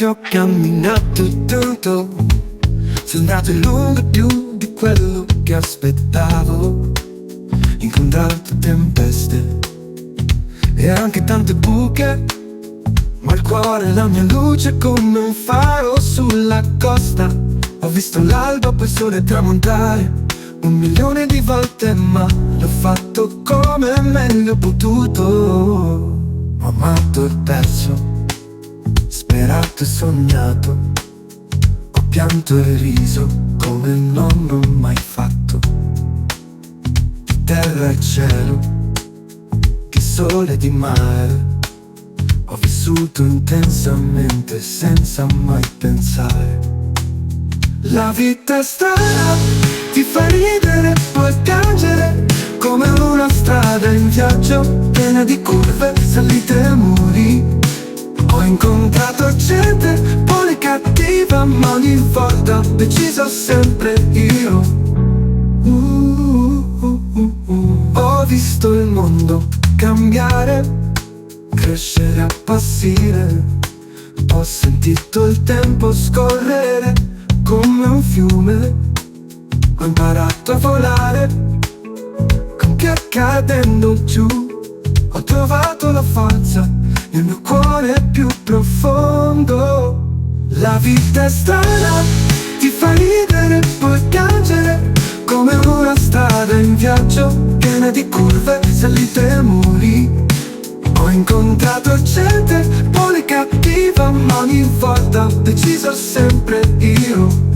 che ho camminato tutto, sono andato lungo più di quello che aspettavo. Incontrato tempeste e anche tante buche, ma il cuore è la mia luce come un faro sulla costa. Ho visto l'alba poi il sole tramontare 1.000.000 di volte, ma l'ho fatto come meglio ho potuto. Ho amato e perso, sperato e sognato, ho pianto e riso come non l'ho mai fatto. Di terra e cielo, di sole e di mare, ho vissuto intensamente senza mai pensare. La vita è strana, ti fa ridere e poi piangere, come una strada in viaggio piena di curve, salite e muri. Ho incontrato gente buona e cattiva, ma ogni volta ho deciso sempre io. Ho visto il mondo cambiare, crescere, appassire, ho sentito il tempo scorrere come un fiume, ho imparato a volare, con che cadendo giù ho trovato la forza nel mio cuore più profondo. La vita è strana, ti fa ridere e poi piangere, come una strada in viaggio piena di curve, salite e muri. Ho incontrato gente buona e cattiva, ma ogni volta ho deciso sempre io.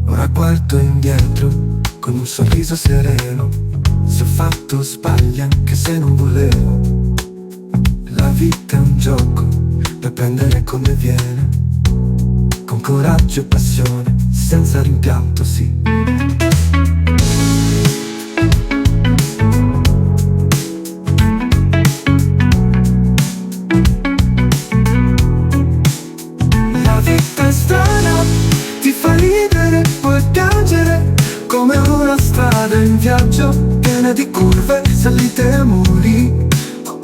Ora guardo indietro con un sorriso sereno, se ho fatto sbagli anche se non volevo. La vita è un gioco da prendere come viene, con coraggio e passione, senza rimpianto, sì. La vita è strana, ti fa ridere e poi piangere, come una strada in viaggio piena di curve, salite e muri.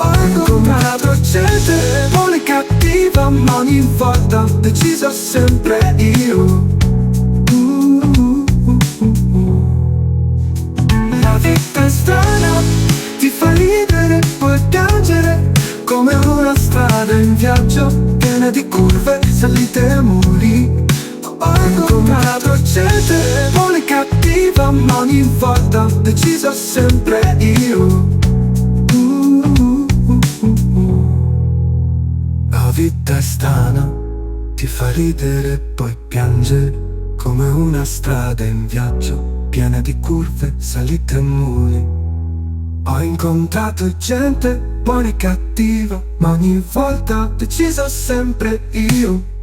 Ho incontrato gente buona e cattiva, ma ogni volta ho deciso sempre io. La vita è strana, ti fa ridere e poi piangere, come una strada in viaggio piena di curve, salite e muri. Ho incontrato gente buona e cattiva, ma ogni volta ho deciso sempre io. La vita è strana, ti fa ridere e poi piangere, come una strada in viaggio piena di curve, salite e muri. Ho incontrato gente buona e cattiva, ma ogni volta ho deciso sempre io.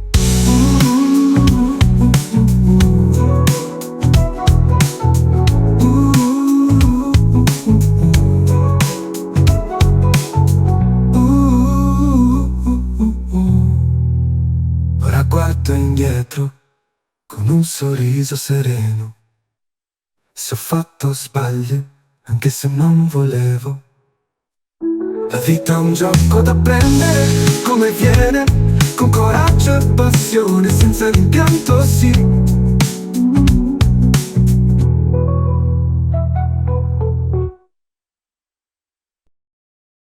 Ora guardo indietro con un sorriso sereno, se ho fatto sbagli anche se non volevo. La vita è un gioco da prendere come viene, con coraggio e passione, senza rimpianto, sì.